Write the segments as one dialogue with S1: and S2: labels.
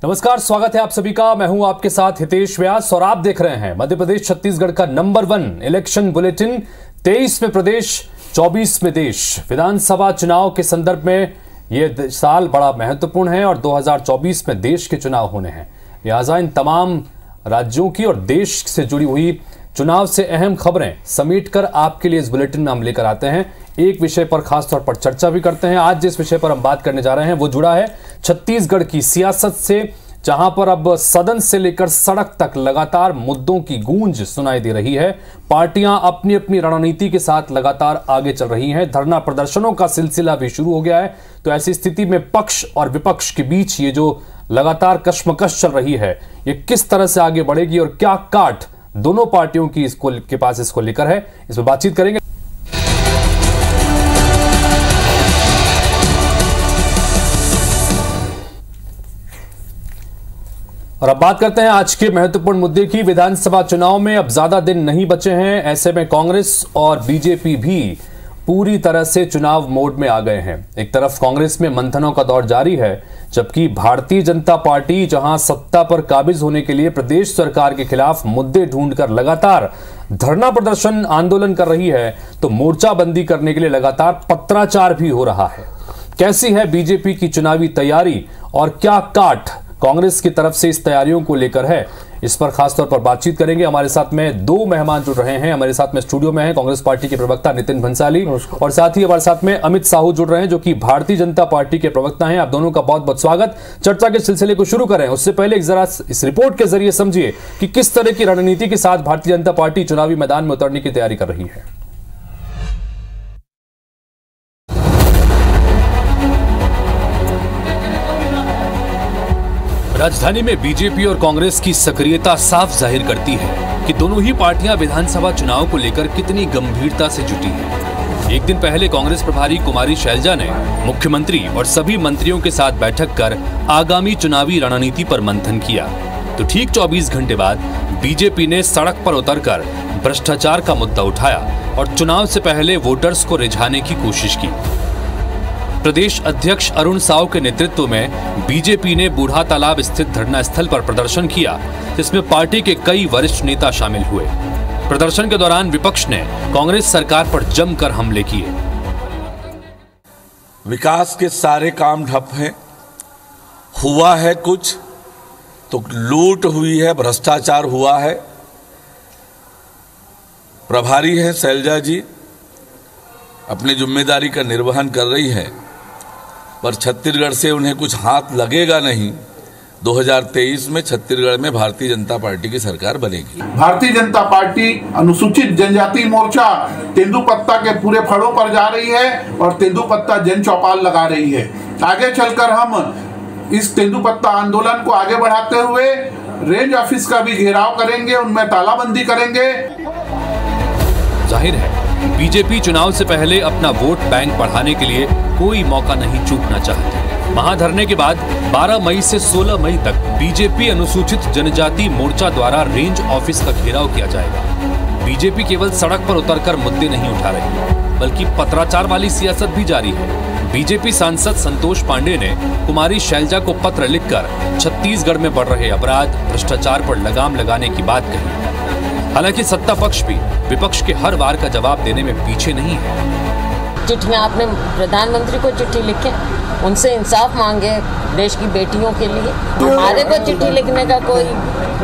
S1: नमस्कार, स्वागत है आप सभी का। मैं हूं आपके साथ हितेश व्यास और आप देख रहे हैं मध्य प्रदेश छत्तीसगढ़ का नंबर 1 इलेक्शन बुलेटिन। 23 में प्रदेश, 24 में देश। विधानसभा चुनाव के संदर्भ में यह साल बड़ा महत्वपूर्ण है और 2024 में देश के चुनाव होने हैं। लिहाजा इन तमाम राज्यों की और देश से जुड़ी हुई चुनाव से अहम खबरें समेटकर आपके लिए इस बुलेटिन में हम लेकर आते हैं। एक विषय पर खासतौर पर चर्चा भी करते हैं। आज जिस विषय पर हम बात करने जा रहे हैं वो जुड़ा है छत्तीसगढ़ की सियासत से, जहां पर अब सदन से लेकर सड़क तक लगातार मुद्दों की गूंज सुनाई दे रही है। पार्टियां अपनी अपनी रणनीति के साथ लगातार आगे चल रही हैं। धरना प्रदर्शनों का सिलसिला भी शुरू हो गया है। तो ऐसी स्थिति में पक्ष और विपक्ष के बीच ये जो लगातार कश्मकश चल रही है, ये किस तरह से आगे बढ़ेगी और क्या काट दोनों पार्टियों की के पास इसको लेकर है, इस पर बातचीत करेंगे। और अब बात करते हैं आज के महत्वपूर्ण मुद्दे की। विधानसभा चुनाव में अब ज्यादा दिन नहीं बचे हैं। ऐसे में कांग्रेस और बीजेपी भी पूरी तरह से चुनाव मोड में आ गए हैं। एक तरफ कांग्रेस में मंथनों का दौर जारी है, जबकि भारतीय जनता पार्टी जहां सत्ता पर काबिज होने के लिए प्रदेश सरकार के खिलाफ मुद्दे ढूंढकर लगातार धरना प्रदर्शन आंदोलन कर रही है, तो मोर्चाबंदी करने के लिए लगातार पत्राचार भी हो रहा है। कैसी है बीजेपी की चुनावी तैयारी और क्या काट कांग्रेस की तरफ से इस तैयारियों को लेकर है, इस पर खासतौर पर बातचीत करेंगे। हमारे साथ में दो मेहमान जुड़ रहे हैं। हमारे साथ में स्टूडियो में है कांग्रेस पार्टी के प्रवक्ता नितिन भंसाली और साथ ही हमारे साथ में अमित साहू जुड़ रहे हैं, जो कि भारतीय जनता पार्टी के प्रवक्ता हैं। आप दोनों का बहुत बहुत स्वागत। चर्चा के सिलसिले को शुरू करें उससे पहले जरा इस रिपोर्ट के जरिए समझिए कि किस तरह की रणनीति के साथ भारतीय जनता पार्टी चुनावी मैदान में उतरने की तैयारी कर रही है। राजधानी में बीजेपी और कांग्रेस की सक्रियता साफ जाहिर करती है कि दोनों ही पार्टियां विधानसभा चुनाव को लेकर कितनी गंभीरता से जुटी हैं। एक दिन पहले कांग्रेस प्रभारी कुमारी शैलजा ने मुख्यमंत्री और सभी मंत्रियों के साथ बैठक कर आगामी चुनावी रणनीति पर मंथन किया, तो ठीक 24 घंटे बाद बीजेपी ने सड़क पर उतरकर भ्रष्टाचार का मुद्दा उठाया और चुनाव से पहले वोटर्स को रिझाने की कोशिश की। प्रदेश अध्यक्ष अरुण साव के नेतृत्व में बीजेपी ने बूढ़ा तालाब स्थित धरना स्थल पर प्रदर्शन किया, जिसमें पार्टी के कई वरिष्ठ नेता शामिल हुए। प्रदर्शन के दौरान विपक्ष ने कांग्रेस सरकार पर जमकर हमले किए।
S2: विकास के सारे काम ठप हैं। हुआ है कुछ तो लूट हुई है, भ्रष्टाचार हुआ है। प्रभारी हैं शैलजा जी, अपनी जिम्मेदारी का निर्वहन कर रही है, पर छत्तीसगढ़ से उन्हें कुछ हाथ लगेगा नहीं। 2023 में छत्तीसगढ़ में भारतीय जनता पार्टी की सरकार बनेगी।
S3: भारतीय जनता पार्टी अनुसूचित जनजाति मोर्चा तेंदुपत्ता के पूरे फड़ों पर जा रही है और तेंदुपत्ता जन चौपाल लगा रही है। आगे चलकर हम इस तेंदुपत्ता आंदोलन को आगे बढ़ाते हुए रेंज ऑफिस का भी घेराव करेंगे, उनमें तालाबंदी करेंगे।
S1: जाहिर है बीजेपी चुनाव से पहले अपना वोट बैंक बढ़ाने के लिए कोई मौका नहीं चूकना चाहती। महाधरने के बाद 12 मई से 16 मई तक बीजेपी अनुसूचित जनजाति मोर्चा द्वारा रेंज ऑफिस का घेराव किया जाएगा। बीजेपी केवल सड़क पर उतरकर मुद्दे नहीं उठा रही, बल्कि पत्राचार वाली सियासत भी जारी है। बीजेपी सांसद संतोष पांडे ने कुमारी शैलजा को पत्र लिखकर छत्तीसगढ़ में बढ़ रहे अपराध, भ्रष्टाचार पर लगाम लगाने की बात कही। हालांकि सत्ता पक्ष भी विपक्ष के हर वार का जवाब देने में पीछे नहीं है।
S4: चिट्ठियां आपने प्रधानमंत्री को चिट्ठी लिखे, उनसे इंसाफ मांगे देश की बेटियों के लिए। हमारे को चिट्ठी लिखने का कोई,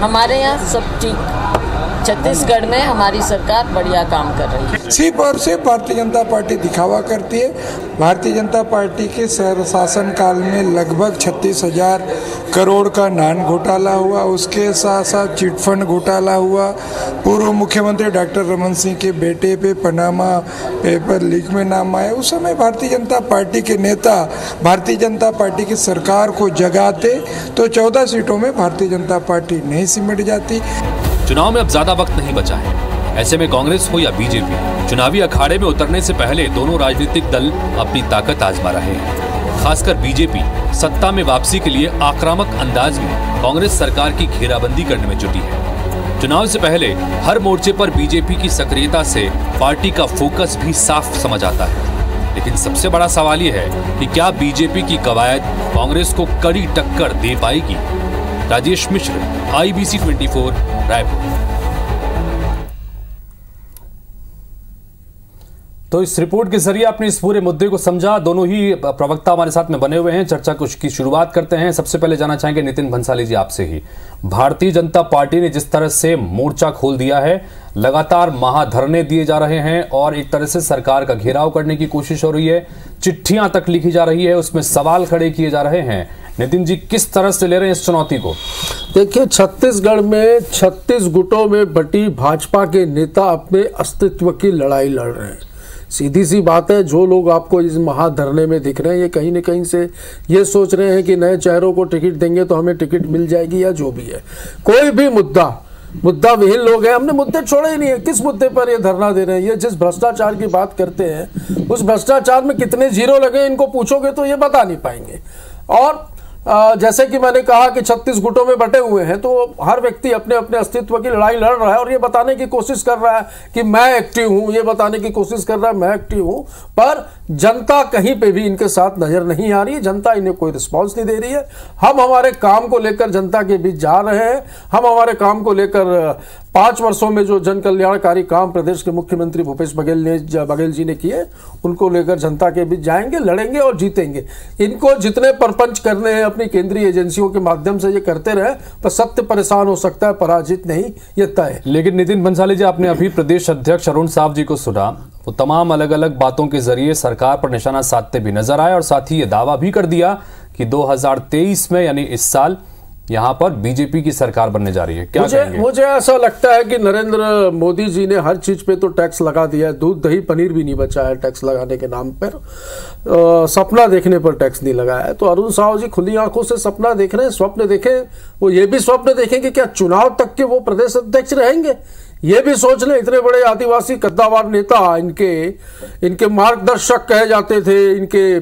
S4: हमारे यहाँ सब ठीक। छत्तीसगढ़ में हमारी सरकार बढ़िया काम कर रही है।
S5: सिर्फ और सिर्फ भारतीय जनता पार्टी दिखावा करती है। भारतीय जनता पार्टी के शासन काल में लगभग 36,000 करोड़ का नान घोटाला हुआ, उसके साथ साथ चिटफंड घोटाला हुआ। पूर्व मुख्यमंत्री डॉक्टर रमन सिंह के बेटे पे पनामा पेपर लीक में नाम आया। उस समय भारतीय जनता पार्टी के नेता भारतीय जनता पार्टी की सरकार को जगाते तो 14 सीटों में भारतीय जनता पार्टी नहीं सिमट जाती।
S1: चुनाव में अब ज्यादा वक्त नहीं बचा है। ऐसे में कांग्रेस हो या बीजेपी, चुनावी अखाड़े में उतरने से पहले दोनों राजनीतिक दल अपनी ताकत आजमा रहे हैं। खासकर बीजेपी सत्ता में वापसी के लिए आक्रामक अंदाज में कांग्रेस सरकार की घेराबंदी करने में जुटी है। चुनाव से पहले हर मोर्चे पर बीजेपी की सक्रियता से पार्टी का फोकस भी साफ समझ आता है। लेकिन सबसे बड़ा सवाल यह है कि क्या बीजेपी की कवायद कांग्रेस को कड़ी टक्कर दे पाएगी। राजेश मिश्र, IBC 24 रायपुर। तो इस रिपोर्ट के जरिए आपने इस पूरे मुद्दे को समझा। दोनों ही प्रवक्ता हमारे साथ में बने हुए हैं। चर्चा कुछ की शुरुआत करते हैं। सबसे पहले जाना चाहेंगे नितिन भंसाली जी आपसे ही। भारतीय जनता पार्टी ने जिस तरह से मोर्चा खोल दिया है, लगातार महाधरने दिए जा रहे हैं और एक तरह से सरकार का घेराव करने की कोशिश हो रही है, चिट्ठियां तक लिखी जा रही है, उसमें सवाल खड़े किए जा रहे हैं। नितिन जी किस तरह से ले रहे हैं इस चुनौती को?
S6: देखिए, छत्तीसगढ़ में 36 गुटों में बटी भाजपा के नेता अपने अस्तित्व की लड़ाई लड़ रहे हैं। सीधी सी बात है, जो लोग आपको इस महाधरने में दिख रहे हैं, ये कहीं न कहीं से ये सोच रहे हैं कि नए चेहरों को टिकट देंगे तो हमें टिकट मिल जाएगी, या जो भी है। कोई भी मुद्दा विहीन लोग हैं। हमने मुद्दे छोड़े ही नहीं है। किस मुद्दे पर ये धरना दे रहे हैं? ये जिस भ्रष्टाचार की बात करते हैं, उस भ्रष्टाचार में कितने जीरो लगे इनको पूछोगे तो ये बता नहीं पाएंगे। और जैसे कि मैंने कहा कि 36 गुटों में बटे हुए हैं, तो हर व्यक्ति अपने अपने अस्तित्व की लड़ाई लड़ रहा है और ये बताने की कोशिश कर रहा है कि मैं एक्टिव हूं, ये बताने की कोशिश कर रहा है मैं एक्टिव हूं। पर जनता कहीं पे भी इनके साथ नजर नहीं आ रही है। जनता इन्हें कोई रिस्पॉन्स नहीं दे रही है। हम हमारे काम को लेकर जनता के बीच जा रहे हैं। हम हमारे काम को लेकर 5 वर्षों में जो जन कल्याणकारी काम प्रदेश के मुख्यमंत्री भूपेश बघेल जी ने किए, उनको लेकर जनता के बीच जाएंगे, लड़ेंगे और जीतेंगे। इनको जितने परपंच करने हैं अपनी केंद्रीय एजेंसियों के माध्यम से ये करते रहे, पर सत्य परेशान हो सकता है, पराजित नहीं, ये तय है।
S1: लेकिन नितिन भंसाली जी, आपने अभी प्रदेश अध्यक्ष अरुण साव जी को सुना। वो तमाम अलग अलग बातों के जरिए सरकार पर निशाना साधते भी नजर आए और साथ ही ये दावा भी कर दिया कि 2023 में यानी इस साल यहां पर बीजेपी की सरकार बनने जा रही है। क्या कहेंगे?
S6: मुझे ऐसा लगता है कि नरेंद्र मोदी जी ने हर चीज पे तो टैक्स लगा दिया है। दूध दही पनीर भी नहीं बचा है टैक्स लगाने के नाम पर। सपना देखने पर टैक्स नहीं लगाया है। तो अरुण साव जी खुली आंखों से सपना देख रहे हैं, स्वप्न देखें। वो ये भी स्वप्न देखेंगे क्या चुनाव तक के वो प्रदेश अध्यक्ष रहेंगे? ये भी सोच लें, इतने बड़े आदिवासी कद्दावर नेता, इनके मार्गदर्शक कहे जाते थे, इनके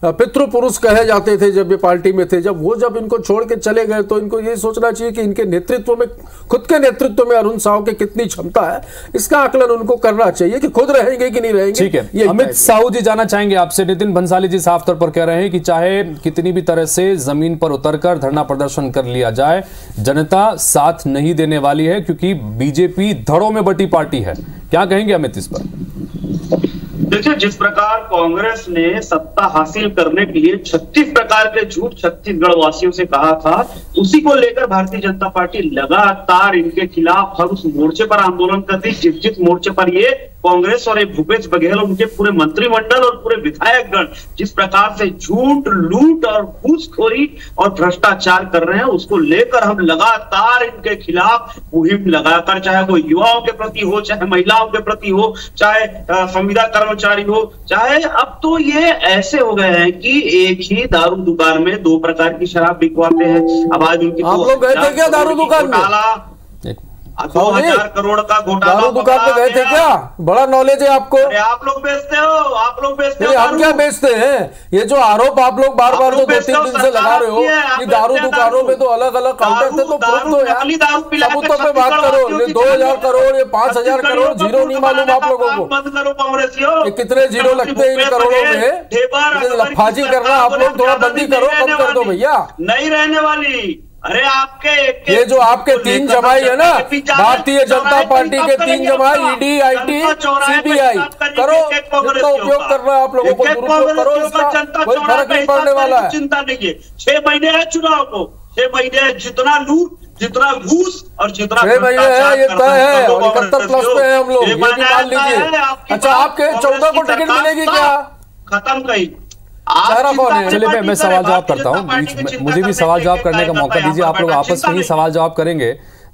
S6: पितृ पुरुष कहे जाते थे जब ये पार्टी में थे। जब इनको छोड़ के चले गए तो इनको ये सोचना चाहिए कि इनके नेतृत्व में, खुद के नेतृत्व में अरुण साव के कितनी क्षमता है, इसका आकलन उनको करना चाहिए कि खुद रहेंगे कि नहीं रहेंगे।
S1: ठीक है, अमित साहू जी जाना चाहेंगे आपसे। नितिन भंसाली जी साफ तौर पर कह रहे हैं कि चाहे कितनी भी तरह से जमीन पर उतरकर धरना प्रदर्शन कर लिया जाए, जनता साथ नहीं देने वाली है, क्योंकि बीजेपी धड़ों में बटी पार्टी है। क्या कहेंगे अमित इस पर?
S7: देखिए, जिस प्रकार कांग्रेस ने सत्ता हासिल करने के लिए 36 प्रकार के झूठ छत्तीसगढ़ वासियों से कहा था, उसी को लेकर भारतीय जनता पार्टी लगातार इनके खिलाफ हर उस मोर्चे पर आंदोलन करती। जिस मोर्चे पर ये कांग्रेस और भूपेश बघेल और उनके पूरे मंत्रिमंडल और पूरे विधायकगण जिस प्रकार से झूठ, लूट और घूसखोरी और भ्रष्टाचार कर रहे हैं, उसको लेकर हम लगातार इनके खिलाफ मुहिम लगाकर, चाहे वो युवाओं के प्रति हो, चाहे महिलाओं के प्रति हो, चाहे संविदा कर्मचारी हो, चाहे अब तो ये ऐसे हो गए हैं कि एक ही दारू दुकान में 2 प्रकार की शराब बिकवाते हैं। अब आज उनकी
S6: आप लोग गए थे क्या दारू दुकान में?
S7: 2000 करोड़ का घोटाला।
S6: दारू दुकान पे गए थे क्या? बड़ा नॉलेज है आपको।
S7: अरे आप लोग बेचते हो, आप लोग बेचते हो।
S6: हम क्या बेचते हैं? ये जो आरोप आप लोग बार बार तो 2-3 दिन से लगा रहे हो कि दारू दुकानों में तो अलग अलग काउंटर थे, तो प्रूफ दो यार, सबूतों पे बात करो। 2000 करोड़, ये 5000 करोड़, जीरो नहीं मालूम आप लोगों को?
S7: बंद करो कांग्रेसियों,
S6: कितने जीरो लगते हैं इन करोड़ों में? लफाजी करना आप लोग थोड़ा बंदी करो, कम कर दो भैया।
S7: नहीं रहने वाली। अरे आपके
S6: ये जो आपके 3 जमाई है ना, भारतीय जनता पार्टी के 3 जमाई, ईडी, आईटी, सीबीआई, करो, जितना उपयोग कर रहा है आप लोगों को दुरुपयोग करो, इसका कोई फर्क नहीं पड़ने वाला है।
S7: चिंता नहीं है, 6 महीने है चुनाव को, 6 महीने है। जितना लूट, जितना घूस और जितना
S6: 6 महीने है, ये तय है। 71 प्लस पे है हम लोग, ये भी मान लीजिए। अच्छा, आपके 14 को टिकट मिलेगी क्या?
S7: खत्म कहीं।
S1: चलिए मैं सवाल जवाब करता हूँ, मुझे भी सवाल जवाब करने का मौका दीजिए। आप लोग आपस में ही सवाल जवाब करेंगे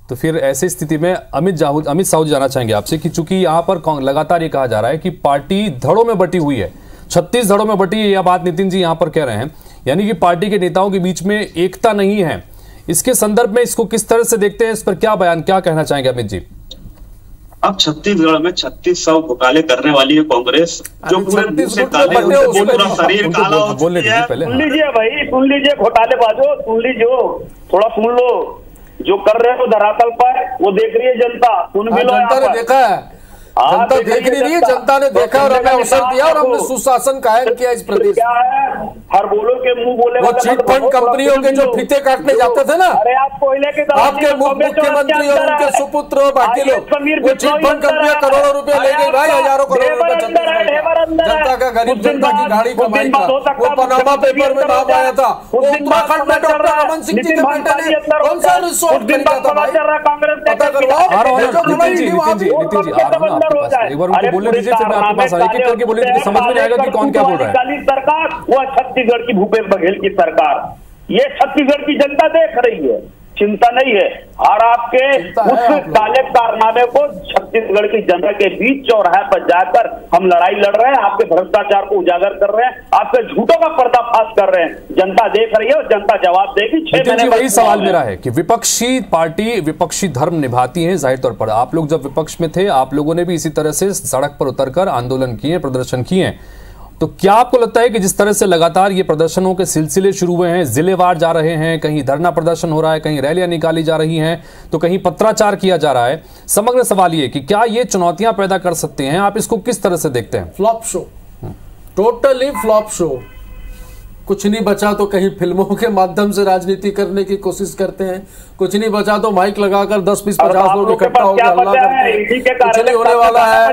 S1: तो फिर ऐसी स्थिति में अमित साहू जाना चाहेंगे आपसे कि चूंकि यहाँ पर लगातार ये कहा जा रहा है कि पार्टी धड़ों में बटी हुई है, 36 धड़ों में बटी है, यह बात नितिन जी यहाँ पर कह रहे हैं, यानी कि पार्टी के नेताओं के बीच में एकता नहीं है। इसके संदर्भ में इसको किस तरह से देखते हैं? इस पर क्या बयान, क्या कहना चाहेंगे अमित जी?
S7: अब छत्तीसगढ़ में 3600 घोटाले करने वाली है कांग्रेस, जो पूरे शरीर काला हो
S1: बोलने दीजिए पहले।
S8: सुन लीजिए भाई, सुन लीजिए घोटालेबाजो, सुन लीजिए, थोड़ा सुन लो। जो कर रहे हो धरातल पर वो देख रही है जनता, सुन भी लो।
S6: जनता ने देखा है, जनता देख नहीं रही है, जनता ने देखा और हमें अवसर दिया और हमने सुशासन कायम किया इस प्रदेश।
S8: क्या है हर बोलो के मुंह बोले
S6: वो चिट फंड कंपनियों के जो फीते काटने जाते थे ना,
S8: अरे आप कोयले के
S6: आपके मुख्यमंत्री और उनके सुपुत्र और बाकी लोग, वो चिट फंड कंपनियां करोड़ों रुपए ले गई भाई, हजारों करोड़ रुपए जनता का, गरीब जनता की गाड़ी कमाई का। वो पनामा पेपर में नाम आया था, वो उत्तराखंड में डॉक्टर रमन सिंह जी के बेटे ने कौन सा रिसोर्ट खरीदा था भाई, पता करवाओ।
S1: एक बार उनको बोलने दीजिए, फिर मैं आपके पास एक एक करके बोले दीजिए, समझ में नहीं आएगा कि कौन क्या बोल रहा है।
S8: सरकार वो छत्तीसगढ़ की भूपेश बघेल की सरकार, ये छत्तीसगढ़ की जनता देख रही है, चिंता नहीं है। और आपके उस काले कारनामे को छत्तीसगढ़ की जनता के बीच चौराहे पर जाकर हम लड़ाई लड़ रहे हैं, आपके भ्रष्टाचार को उजागर कर रहे हैं, आपके झूठों का पर्दाफाश कर रहे हैं। जनता देख रही है और जनता जवाब देगी। 6 महीने
S1: वही सवाल मेरा है कि विपक्षी पार्टी विपक्षी धर्म निभाती है, जाहिर तौर पर आप लोग जब विपक्ष में थे, आप लोगों ने भी इसी तरह से सड़क पर उतरकर आंदोलन किए, प्रदर्शन किए। तो क्या आपको लगता है कि जिस तरह से लगातार ये प्रदर्शनों के सिलसिले शुरू हुए हैं, जिलेवार जा रहे हैं, कहीं धरना प्रदर्शन हो रहा है, कहीं रैलियां निकाली जा रही हैं, तो कहीं पत्राचार किया जा रहा है, समग्र सवाल ये कि क्या ये चुनौतियां पैदा कर सकते हैं? आप इसको किस तरह से देखते हैं?
S6: Flop show, totally flop show. कुछ नहीं बचा तो कहीं फिल्मों के माध्यम से राजनीति करने की कोशिश करते हैं, कुछ नहीं बचा तो माइक लगाकर 10, 20, 50 लोग इकट्ठा होकर हल्ला करते हैं। कुछ नहीं होने वाला है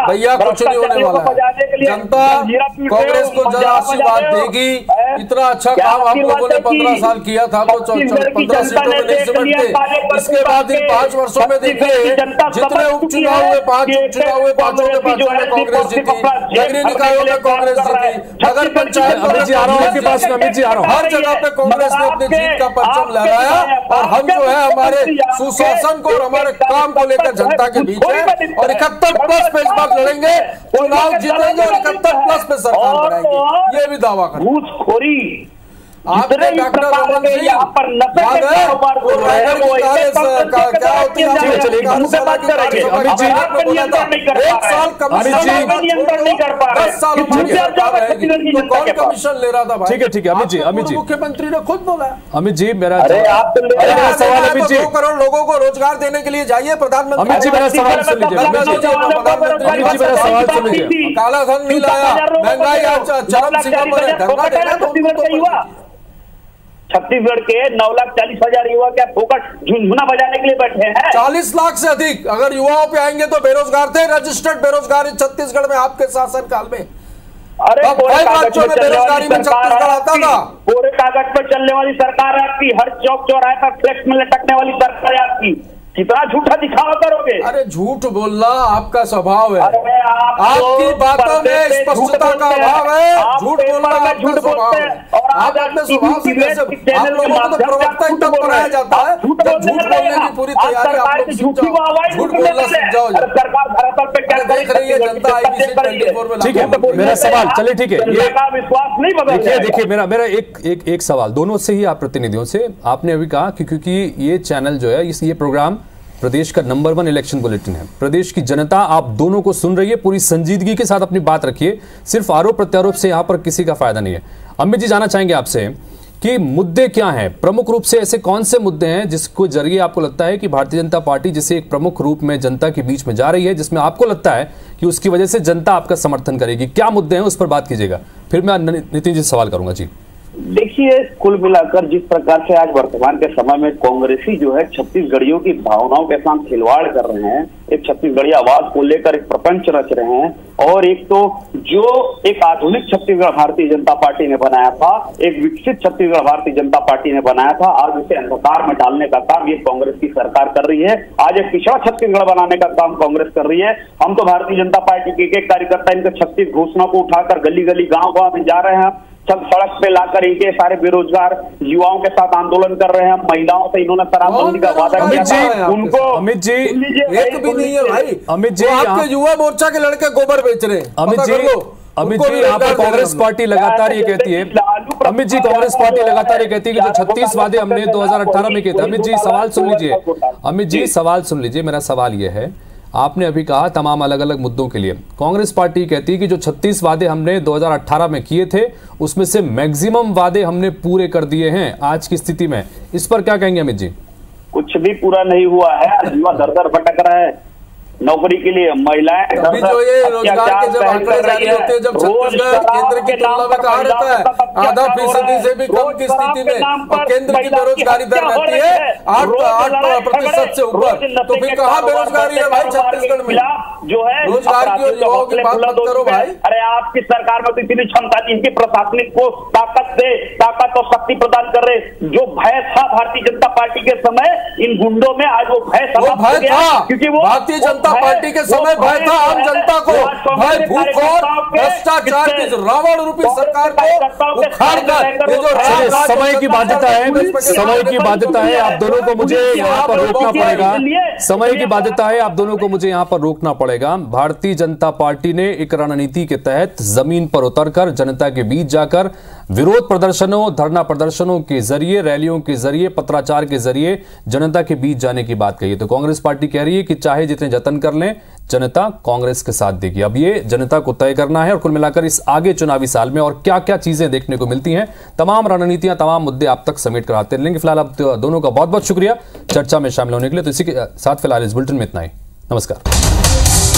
S6: भैया, कुछ नहीं होने वाला है। जनता कांग्रेस को जरा आशीर्वाद देगी। इतना अच्छा काम आप लोगों ने 15 साल किया था तो 15 सीटों में नहीं सिमटते। इसके बाद इन 5 वर्षों में देखिए जितने उपचुनाव हुए, 5 उपचुनाव हुए, 5 में कांग्रेस जीती, नगरीय निकायों में कांग्रेस जीती, नगर पंचायत हर जगह पे कांग्रेस ने अपनी जीत का परचम लहराया। और हम जो है हमारे सुशासन को और हमारे काम को लेकर जनता के बीच है और 71+ पे इस बार लड़ेंगे, चुनाव जीतेंगे और 71+ पे सरकार बनाएंगे, ये भी दावा कर।
S8: घूसखोरी
S6: आपने डॉक्टर रमन सिंह यहाँ पर 90 के कारोबार को क्या होती है,
S1: अमित जी
S8: नियंत्रण नहीं कर पा रहे,
S6: 10 साल कौन कमीशन ले रहा था भाई?
S1: ठीक है अमित जी
S6: मुख्यमंत्री ने खुद बोला।
S1: अमित जी मेरा
S6: सवाल, अमित जी 2 करोड़ लोगों को रोजगार देने के लिए जाइए प्रधानमंत्री।
S1: अमित जी मेरा सवाल सुन लीजिए, अमित जी मेरा सवाल सुन लीजिए।
S6: काला धन नहीं लाया, महंगाई चरम सीमा पर है, धरना देना तो
S8: छत्तीसगढ़ के 9,40,000 युवा क्या फोकट झुनझुना बजाने के लिए बैठे हैं?
S6: 40 लाख से अधिक अगर युवाओं पे आएंगे तो बेरोजगार थे, रजिस्टर्ड बेरोजगार छत्तीसगढ़ में आपके शासन काल में।
S8: अरे
S6: बेरोजगारी में छत्तीसगढ़ आता था।
S8: पूरे कागज पर चलने वाली सरकार है आपकी, हर चौक चौराहे पर फ्लेक्स में लटकने वाली सरकार है आपकी। कितना झूठा दिखावा करोगे?
S6: अरे झूठ बोलना आपका स्वभाव है,
S8: आपकी
S6: बातों में स्पष्टता का अभाव है, झूठ बोलना आपका स्वभाव है। आप अपने स्वभाव से कैसे, आप लोगों को तो प्रवक्ता ही तब बनाया जाता है जब झूठ बोलने की पूरी तैयारी आप लोग झूठ बोलना सीख जाओ।
S8: सरकार धरातल पे क्या
S6: देख रही है जनता, IBC 24 में।
S1: ठीक है, मेरा सवाल चलिए, ठीक है, ये
S8: विश्वास नहीं बदल।
S1: देखिए मेरा एक सवाल दोनों से ही, आप प्रतिनिधियों से, आपने अभी कहा कि क्योंकि ये चैनल जो है, ये प्रोग्राम प्रदेश का नंबर 1 इलेक्शन बुलेटिन है, प्रदेश की जनता आप दोनों को सुन रही है, पूरी संजीदगी के साथ अपनी बात रखिए, सिर्फ आरोप प्रत्यारोप से यहां पर किसी का फायदा नहीं है। अमित जी जानना चाहेंगे आपसे कि मुद्दे क्या हैं, प्रमुख रूप से ऐसे कौन से मुद्दे हैं जिसको जरिए आपको लगता है कि भारतीय जनता पार्टी जिसे एक प्रमुख रूप में जनता के बीच में जा रही है, जिसमें आपको लगता है कि उसकी वजह से जनता आपका समर्थन करेगी, क्या मुद्दे हैं उस पर बात कीजिएगा, फिर मैं नितिन जी से सवाल करूंगा। जी
S8: देखिए, कुल मिलाकर जिस प्रकार से आज वर्तमान के समय में कांग्रेसी जो है छत्तीसगढ़ियों की भावनाओं के साथ खिलवाड़ कर रहे हैं, एक छत्तीसगढ़ी आवाज को लेकर एक प्रपंच रच रहे हैं, और एक तो जो एक आधुनिक छत्तीसगढ़ भारतीय जनता पार्टी ने बनाया था, एक विकसित छत्तीसगढ़ भारतीय जनता पार्टी ने बनाया था, आज उसे अंधकार में डालने का काम ये कांग्रेस की सरकार कर रही है। आज एक पिछड़ा छत्तीसगढ़ बनाने का काम कांग्रेस कर रही है। हम तो भारतीय जनता पार्टी के एक कार्यकर्ता इनके 36 घोषणाओं को उठाकर गली गली गाँव गाँव में जा रहे हैं, सब सड़क पे लाकर इनके सारे बेरोजगार युवाओं के साथ आंदोलन कर रहे हैं। महिलाओं से इन्होंने शराबबंदी का वादा किया था, उनको
S1: अमित जी
S6: एक भी नहीं है भाई।
S1: अमित जी
S6: आपके युवा मोर्चा के लड़के गोबर बेच रहे हैं।
S1: अमित जी यहाँ पर कांग्रेस पार्टी लगातार ये कहती है, अमित जी कांग्रेस पार्टी लगातार ये कहती है कि जो 36 वादे हमने 2018 में किए थे। अमित जी सवाल सुन लीजिए, अमित जी सवाल सुन लीजिए, मेरा सवाल ये है, आपने अभी कहा तमाम अलग अलग मुद्दों के लिए कांग्रेस पार्टी कहती है कि जो 36 वादे हमने 2018 में किए थे उसमें से मैक्सिमम वादे हमने पूरे कर दिए हैं आज की स्थिति में, इस पर क्या कहेंगे अमित जी?
S8: कुछ भी पूरा नहीं हुआ है, युवा दर दर भटक रहा है। नौकरी के लिए महिलाएं
S6: अभी जो ये रोजगार के जब आंकड़े जारी होते हैं, जब छत्तीसगढ़ केंद्र की तुलना में कहा रहता है 0.5% से भी कम की स्थिति में, और केंद्र की बेरोजगारी दर रहती है 8% से ऊपर, तो फिर कहाँ बेरोजगारी है भाई छत्तीसगढ़ में?
S8: जो है
S6: रोजगार की और युवाओं की बात मत करो भाई।
S8: अरे आपकी सरकार में तो इतनी क्षमता थी, इनकी प्रशासनिक को ताकत और शक्ति प्रदान कर रहे। जो भय था भारतीय जनता पार्टी के समय इन गुंडों में, आज वो भय समाप्त हो गया, क्योंकि वो भारतीय
S6: जनता पार्टी के समय भय था आम जनता को, भय भूख और भ्रष्टाचार की रावण रूपी सरकार को उखाड़कर, ये जो
S1: समय की बाध्यता है, समय की बाध्यता है, आप दोनों को मुझे यहाँ पर रोकना पड़ेगा, समय की बाध्यता है, आप दोनों को मुझे यहाँ पर रोकना पड़ेगा। भारतीय जनता पार्टी ने एक रणनीति के तहत जमीन पर उतरकर जनता के बीच जाकर विरोध प्रदर्शनों, धरना प्रदर्शनों के जरिए, रैलियों के जरिए, पत्राचार के जरिए जनता के बीच जाने की बात कही। तो कांग्रेस पार्टी कह रही है कि चाहे जितने जतन कर लें, जनता कांग्रेस के साथ देगी। अब ये जनता को तय करना है, और कुल मिलाकर इस आगे चुनावी साल में और क्या क्या चीजें देखने को मिलती हैं, तमाम रणनीतियां, तमाम मुद्दे आप तक समेट कर आते रहेंगे। फिलहाल अब दोनों का बहुत बहुत शुक्रिया चर्चा में शामिल होने के लिए। तो इसी के साथ फिलहाल इस बुलेटिन में इतना ही। नमस्कार।